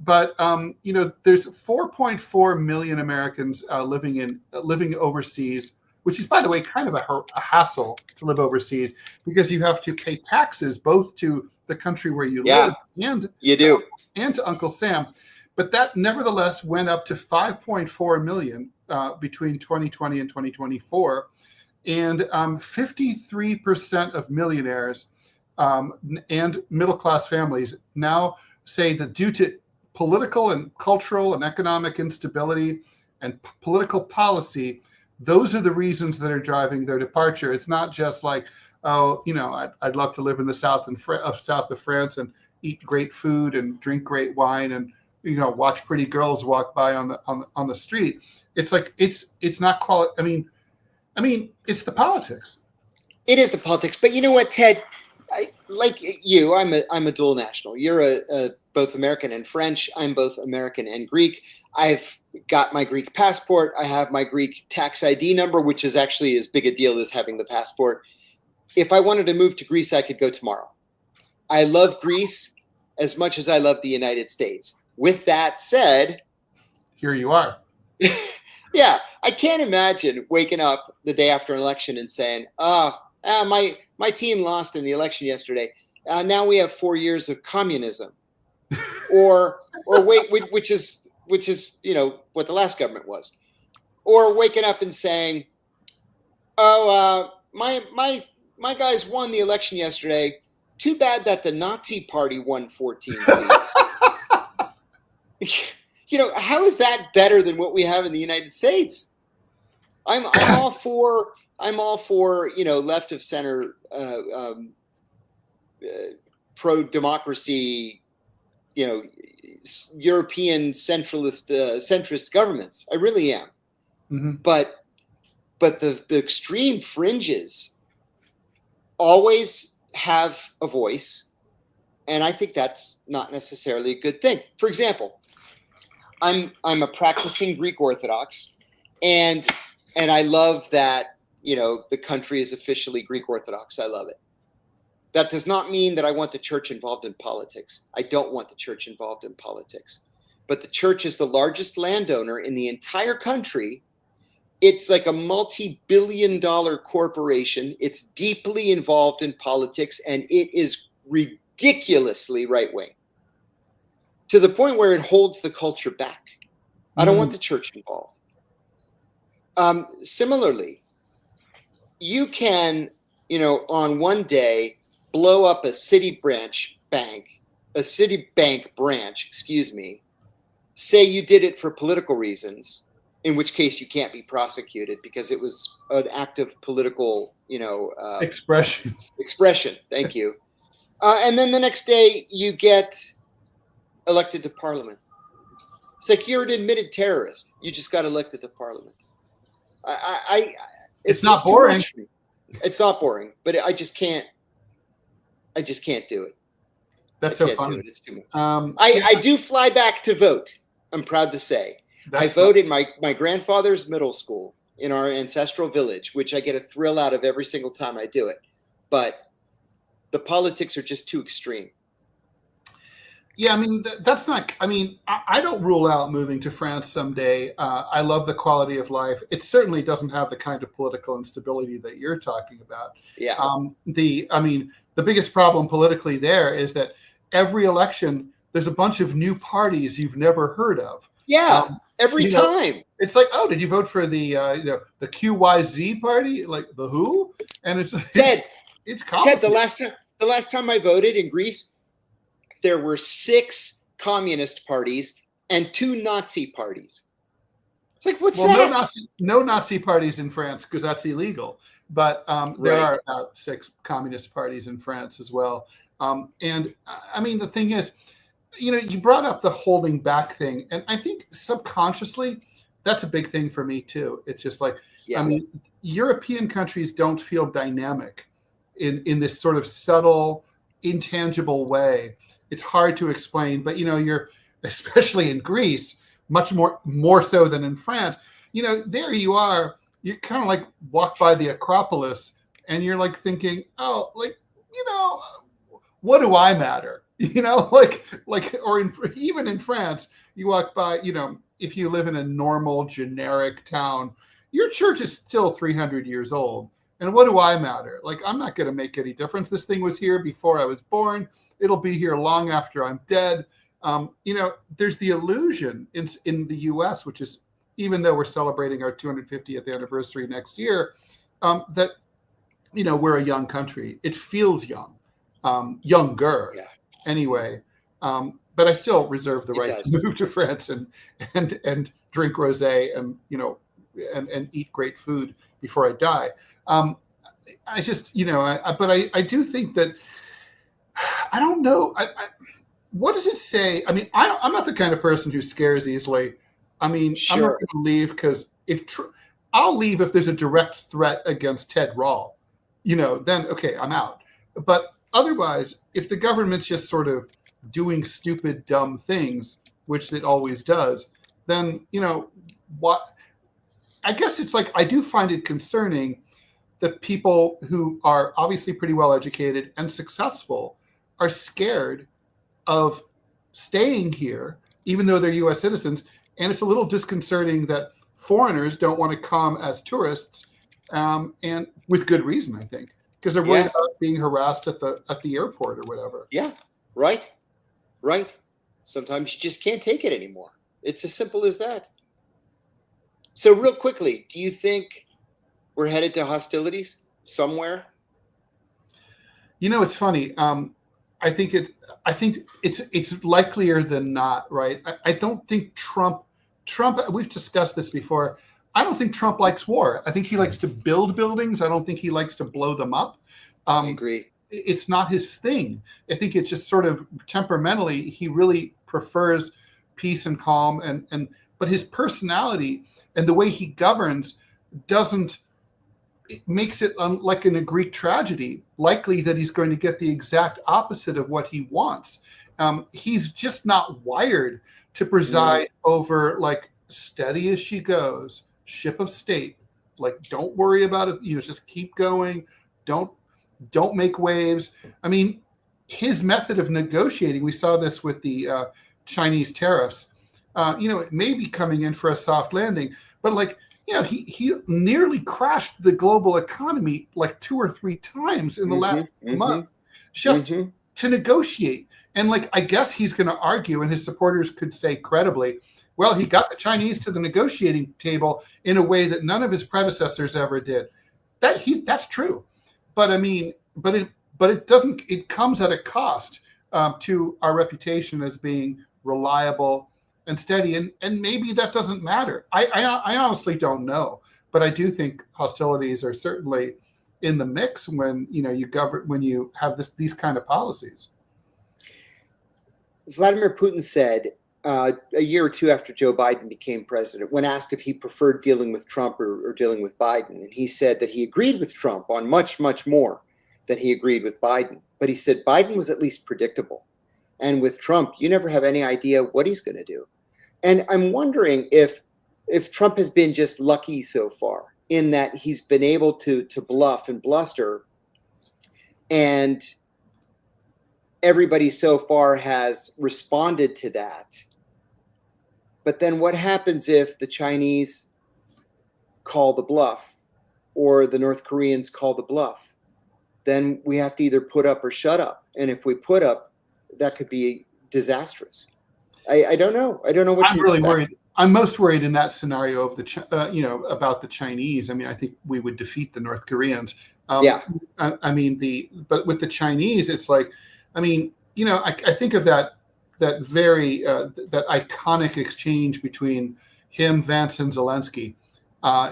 But, there's 4.4 million Americans living overseas, which is, by the way, kind of a hassle to live overseas because you have to pay taxes both to the country where you live and you do. And to Uncle Sam. But that nevertheless went up to 5.4 million between 2020 and 2024. And 53% of millionaires and middle-class families now say that due to political and cultural and economic instability and political policy, those are the reasons that are driving their departure. It's not just like, I'd love to live in the south of France and eat great food and drink great wine and watch pretty girls walk by on the street. It's like it's not quality. I mean, it's the politics. It is the politics, but you know what, Ted? Like you, I'm a dual national. You're a both American and French. I'm both American and Greek. I've got my Greek passport. I have my Greek tax ID number, which is actually as big a deal as having the passport. If I wanted to move to Greece, I could go tomorrow. I love Greece as much as I love the United States. With that said, here you are. Yeah, I can't imagine waking up the day after an election and saying, my team lost in the election yesterday. Now we have 4 years of communism, or wait, which is what the last government was, or waking up and saying, my guys won the election yesterday. Too bad that the Nazi Party won 14 seats. How is that better than what we have in the United States? I'm all for left of center pro democracy, European centrist governments. I really am. Mm-hmm. But the extreme fringes always have a voice, and I think that's not necessarily a good thing. For example, I'm a practicing Greek Orthodox, and I love that the country is officially Greek Orthodox. I love it. That does not mean that I want the church involved in politics. I don't want the church involved in politics. But the church is the largest landowner in the entire country. It's like a multi-billion-dollar corporation. It's deeply involved in politics, and it is ridiculously right-wing, to the point where it holds the culture back. I don't want the church involved. Similarly, you can, on one day, blow up a Citibank branch, say you did it for political reasons, in which case you can't be prosecuted because it was an act of political, expression. Thank you. And then the next day you get elected to parliament. It's like you're an admitted terrorist. You just got elected to parliament. It's not boring. It's not boring, but I just can't do it. That's so funny. It's too much. I do fly back to vote. I'm proud to say. I voted my grandfather's middle school in our ancestral village, which I get a thrill out of every single time I do it. But the politics are just too extreme. Yeah, that's not. I don't rule out moving to France someday. I love the quality of life. It certainly doesn't have the kind of political instability that you're talking about. Yeah. The biggest problem politically there is that every election there's a bunch of new parties you've never heard of. Yeah, every time. It's like, oh, did you vote for the QYZ party, like the Who? And it's Ted. It's complicated. Ted, the last time I voted in Greece, there were 6 communist parties and 2 Nazi parties. It's like, what's that? No Nazi parties in France because that's illegal. But there are about 6 communist parties in France as well. The thing is, you brought up the holding back thing, and I think subconsciously that's a big thing for me too. It's just like, European countries don't feel dynamic in this sort of subtle, intangible way. It's hard to explain, but you're, especially in Greece, much more so than in France. There you are. You kind of like walk by the Acropolis, and you're like thinking, oh, what do I matter? Even in France, you walk by. If you live in a normal, generic town, your church is still 300 years old. And what do I matter? I'm not going to make any difference. This thing was here before I was born. It'll be here long after I'm dead. There's the illusion in the U.S., which is, even though we're celebrating our 250th anniversary next year, that, we're a young country. It feels young, younger anyway. But I still reserve the right to move to France and drink rosé and eat great food before I die. I just, but I do think that, I don't know. What does it say? I'm not the kind of person who scares easily. I'm not going to leave because I'll leave if there's a direct threat against Ted Rall. then okay, I'm out. But otherwise, if the government's just sort of doing stupid, dumb things, which it always does, then, what? I guess it's like, I do find it concerning that people who are obviously pretty well educated and successful are scared of staying here, even though they're US citizens. And it's a little disconcerting that foreigners don't want to come as tourists, and with good reason, I think, because they're worried about being harassed at the airport or whatever. Yeah, right. Sometimes you just can't take it anymore. It's as simple as that. So real quickly, do you think we're headed to hostilities somewhere? It's funny. I think it's likelier than not, right? I don't think Trump, we've discussed this before. I don't think Trump likes war. I think he likes to build buildings. I don't think he likes to blow them up. I agree. It's not his thing. I think it's just sort of temperamentally, he really prefers peace and calm, but his personality and the way he governs makes it like in a Greek tragedy, likely that he's going to get the exact opposite of what he wants. He's just not wired to preside over like steady as she goes, ship of state. Like, don't worry about it. Just keep going. Don't make waves. I mean, his method of negotiating, we saw this with the Chinese tariffs. It may be coming in for a soft landing, but like, he nearly crashed the global economy like 2 or 3 times in the last month just to negotiate. And like, I guess he's going to argue, and his supporters could say credibly, well, he got the Chinese to the negotiating table in a way that none of his predecessors ever did. That's true. But I mean, but it doesn't, it comes at a cost to our reputation as being reliable and steady, and maybe that doesn't matter. I honestly don't know, but I do think hostilities are certainly in the mix when you have these kind of policies. Vladimir Putin said a year or 2 after Joe Biden became president, when asked if he preferred dealing with Trump or dealing with Biden, and he said that he agreed with Trump on much, much more than he agreed with Biden. But he said Biden was at least predictable. And with Trump, you never have any idea what he's going to do. And I'm wondering if Trump has been just lucky so far in that he's been able to bluff and bluster, and everybody so far has responded to that. But then what happens if the Chinese call the bluff or the North Koreans call the bluff? Then we have to either put up or shut up. And if we put up, that could be disastrous. I don't know. I don't know what I'm really worried. I'm most worried in that scenario of about the Chinese. I mean, I think we would defeat the North Koreans. I mean, but with the Chinese, it's like, I mean, I think of that very that iconic exchange between him, Vance, and Zelensky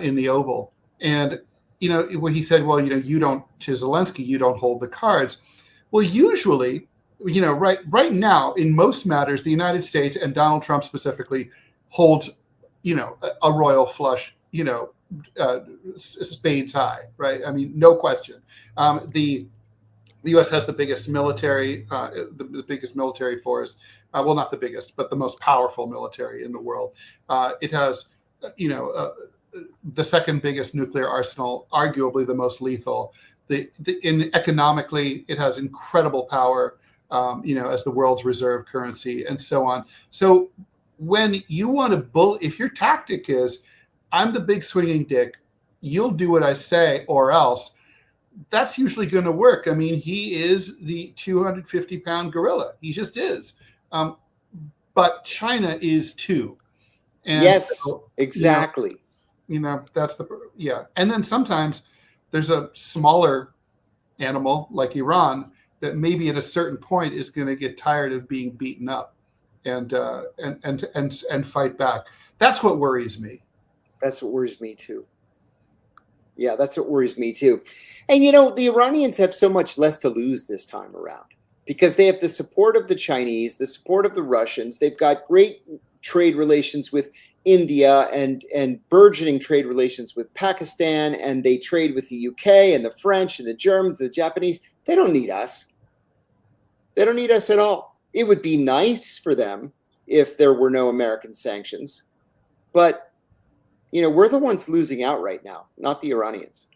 in the Oval, and when he said, well, you don't, to Zelensky, you don't hold the cards. Well, usually, right now, in most matters, the United States and Donald Trump specifically holds, a royal flush, spades high, right? I mean, no question. The U.S. has the biggest military, the biggest military force. Well, not the biggest, but the most powerful military in the world. It has, the second biggest nuclear arsenal, arguably the most lethal. Economically, it has incredible power, as the world's reserve currency, and so on. So when you want to if your tactic is, I'm the big swinging dick, you'll do what I say or else, that's usually going to work. I mean, he is the 250-pound gorilla. He just is. But China is too. And yes, so, exactly. That's And then sometimes there's a smaller animal like Iran that maybe at a certain point is going to get tired of being beaten up and fight back. That's what worries me. That's what worries me too. Yeah, that's what worries me too. And the Iranians have so much less to lose this time around because they have the support of the Chinese, the support of the Russians. They've got great trade relations with India and burgeoning trade relations with Pakistan, and they trade with the UK and the French and the Germans, the Japanese. They don't need us. They don't need us at all. It would be nice for them if there were no American sanctions, but we're the ones losing out right now, not the Iranians.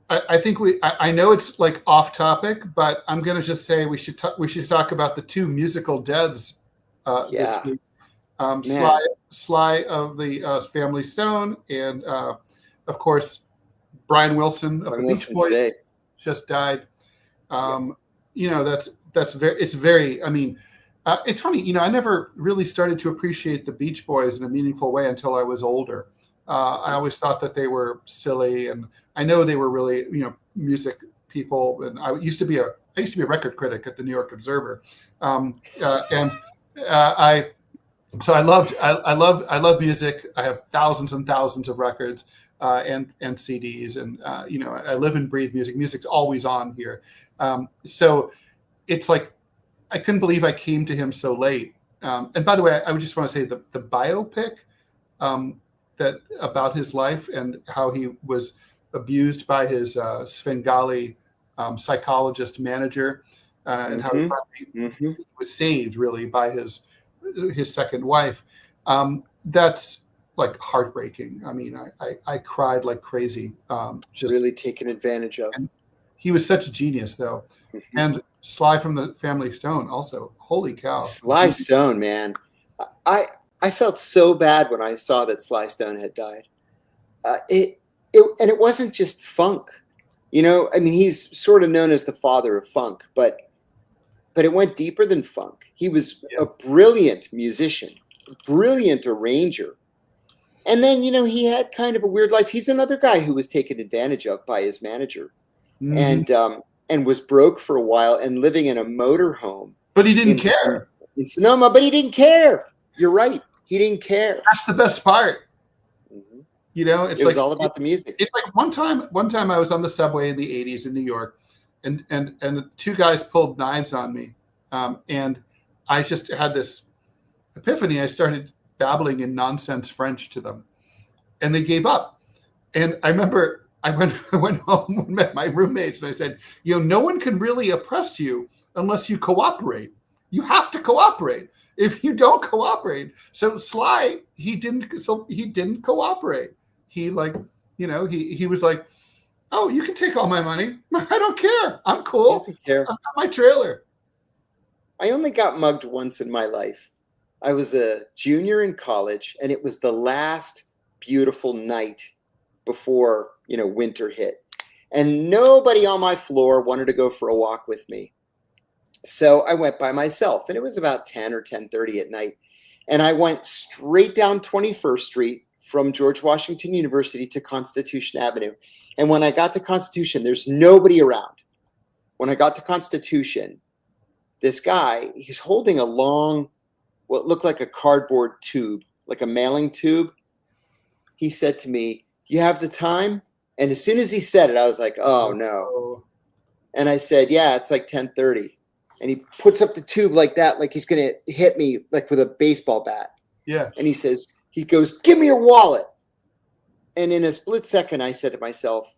I think I know it's like off topic, but I'm going to just say we should talk about the two musical deaths this week. Sly of the Family Stone, and of course Brian Wilson of the Beach Boys today just died. That's very. I mean, it's funny. I never really started to appreciate the Beach Boys in a meaningful way until I was older. I always thought that they were silly, and I know they were really, music people. And I used to be a record critic at the New York Observer, So I love music. I have thousands and thousands of records and CDs, and I live and breathe music. Music's always on here. So it's like I couldn't believe I came to him so late. And by the way, I would just want to say the biopic that about his life and how he was abused by his Svengali psychologist manager, and how he was saved really by his second wife. That's like heartbreaking. I mean, I cried like crazy. Just really taken advantage of. And he was such a genius, though. And Sly from the Family Stone also. Holy cow! Sly Stone, man. I felt so bad when I saw that Sly Stone had died. It wasn't just funk. I mean, he's sort of known as the father of funk, but it went deeper than funk. He was a brilliant musician, brilliant arranger. And then, he had kind of a weird life. He's another guy who was taken advantage of by his manager, and was broke for a while and living in a motorhome. But he didn't care. In Sonoma, but he didn't care. You're right. He didn't care. That's the best part. It was all about the music. It's like one time I was on the subway in the 80s in New York, and the two guys pulled knives on me. And I just had this epiphany. I started babbling in nonsense French to them, and they gave up. And I remember I went home and met my roommates, and I said, no one can really oppress you unless you cooperate. You have to cooperate. If you don't cooperate, so Sly, he didn't cooperate. He he was like, oh, you can take all my money. I don't care. I'm cool. He doesn't care. I've got my trailer. I only got mugged once in my life. I was a junior in college, and it was the last beautiful night before, winter hit. And nobody on my floor wanted to go for a walk with me. So I went by myself, and it was about 10 or 10:30 at night. And I went straight down 21st Street from George Washington University to Constitution Avenue. And when I got to Constitution, there's nobody around. When I got to Constitution, this guy, he's holding a long, what looked like a cardboard tube, like a mailing tube. He said to me, "You have the time?" And as soon as he said it, I was like, oh no. And I said, yeah, it's like 10:30. And he puts up the tube like that, like he's going to hit me like with a baseball bat. Yeah. And he goes, "Give me your wallet." And in a split second, I said to myself,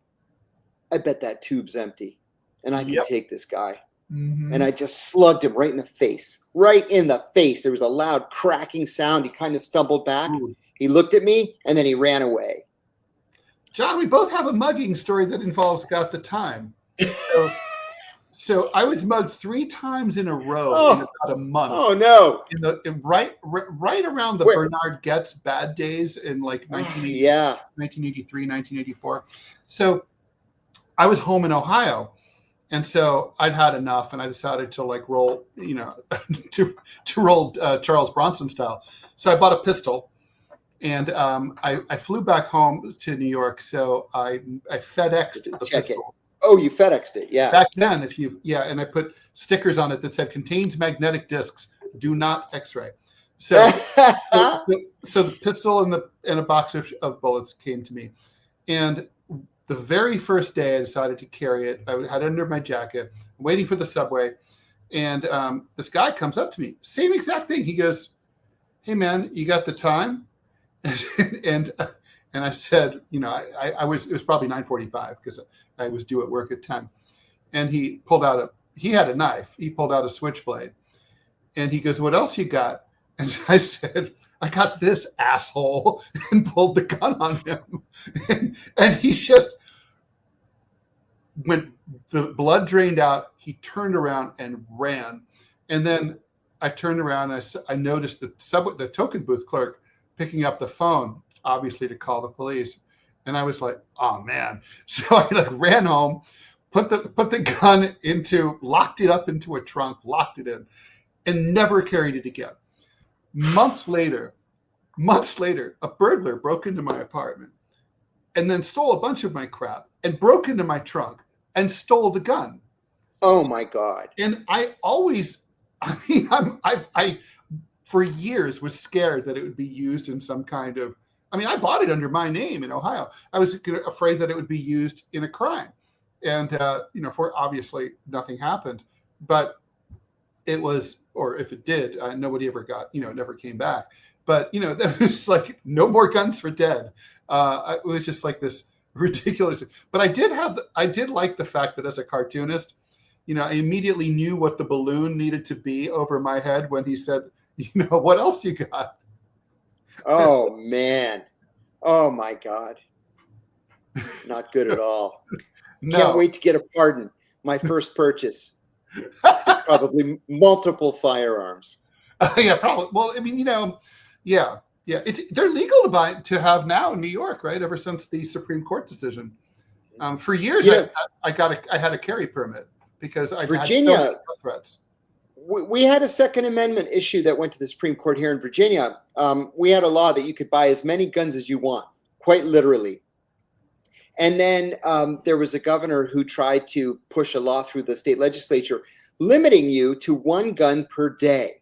I bet that tube's empty and I can take this guy. And I just slugged him right in the face. Right in the face. There was a loud cracking sound. He kind of stumbled back. Ooh. He looked at me and then he ran away. John, we both have a mugging story that involves got the time. So I was mugged 3 times in a row in about a month. Oh no! Right around the Bernard Goetz bad days in like 1983, 1984. So I was home in Ohio, and so I'd had enough, and I decided to like roll, to roll Charles Bronson style. So I bought a pistol, and I flew back home to New York. So I FedExed the pistol. Oh, you FedExed it, yeah. Back then, and I put stickers on it that said contains magnetic discs, do not X-ray. So the pistol and a box of bullets came to me, and the very first day I decided to carry it. I had it under my jacket, waiting for the subway, and this guy comes up to me, same exact thing. He goes, "Hey man, you got the time?" and I said, you know, it was probably 9:45 because I was due at work at 10. And he had a knife. He pulled out a switchblade, and he goes, "What else you got?" And I said, "I got this, asshole," and pulled the gun on him. And he just, when the blood drained out, he turned around and ran. And then I turned around and I noticed the token booth clerk picking up the phone, obviously to call the police. And I was like, "Oh man!" So I like ran home, put the gun locked it up into a trunk, locked it in, and never carried it again. Months later, a burglar broke into my apartment and then stole a bunch of my crap and broke into my trunk and stole the gun. Oh my God. And I for years was scared that it would be used in some kind of, I bought it under my name in Ohio. I was afraid that it would be used in a crime. And, for obviously nothing happened, but it was, or if it did, nobody ever got, never came back. But, there was like no more guns for Ted. It was just like this ridiculous, but I did like the fact that as a cartoonist, I immediately knew what the balloon needed to be over my head when he said, "What else you got?" Oh man. Oh my God. Not good at all. No. Can't wait to get a pardon. My first purchase is probably multiple firearms. Yeah, probably. Well, yeah. They're legal to have now in New York, right? Ever since the Supreme Court decision. For years, I had a carry permit because I had so many threats. We had a Second Amendment issue that went to the Supreme Court here in Virginia. We had a law that you could buy as many guns as you want, quite literally. And then there was a governor who tried to push a law through the state legislature limiting you to one gun per day.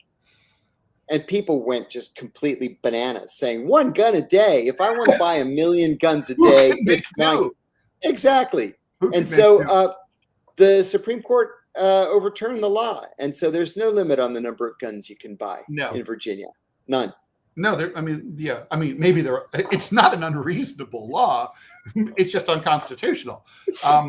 And people went just completely bananas, saying, "One gun a day? If I want to buy 1 million guns a day, it's mine." Exactly. And so the Supreme Court overturned the law. And so there's no limit on the number of guns you can buy in Virginia. None. No, maybe it's not an unreasonable law. It's just unconstitutional.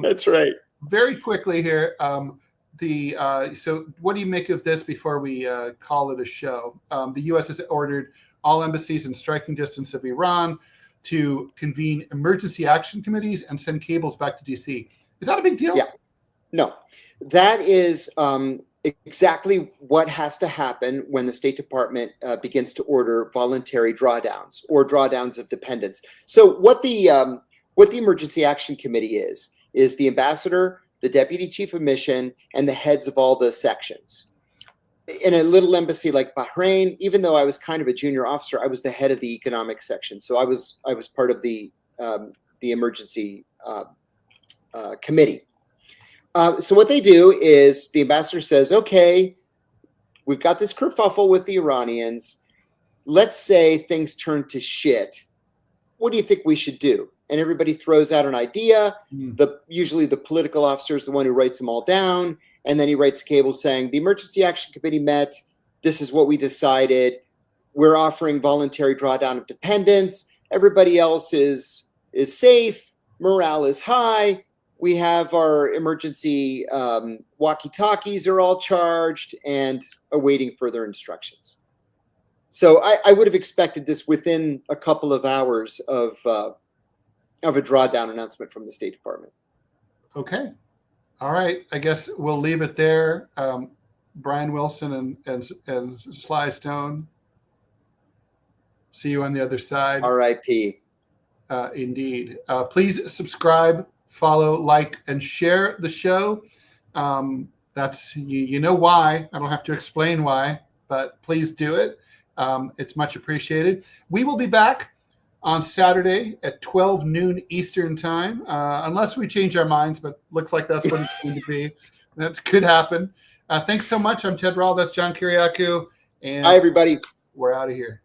That's right. Very quickly here. So what do you make of this before we call it a show? The U.S. has ordered all embassies in striking distance of Iran to convene emergency action committees and send cables back to D.C. Is that a big deal? Yeah. No, that is exactly what has to happen when the State Department begins to order voluntary drawdowns or drawdowns of dependents. So what the Emergency Action Committee is the ambassador, the deputy chief of mission, and the heads of all the sections. In a little embassy like Bahrain, even though I was kind of a junior officer, I was the head of the economic section. So I was part of the emergency committee. So what they do is the ambassador says, "Okay, we've got this kerfuffle with the Iranians. Let's say things turn to shit. What do you think we should do?" And everybody throws out an idea. Usually the political officer is the one who writes them all down. And then he writes a cable saying, "The Emergency Action Committee met. This is what we decided. We're offering voluntary drawdown of dependents. Everybody else is safe. Morale is high. We have our emergency walkie-talkies are all charged and awaiting further instructions." So I would have expected this within a couple of hours of a drawdown announcement from the State Department. Okay. All right. I guess we'll leave it there. Brian Wilson and Sly Stone. See you on the other side. R.I.P. Indeed. Please subscribe, follow, like, and share the show. That's you know why. I don't have to explain why, but please do it. It's much appreciated. We will be back on Saturday at 12 noon Eastern time, unless we change our minds, but looks like that's what it's going to be. That could happen. Thanks so much. I'm Ted Rall. That's John Kiriakou. And hi, everybody. We're out of here.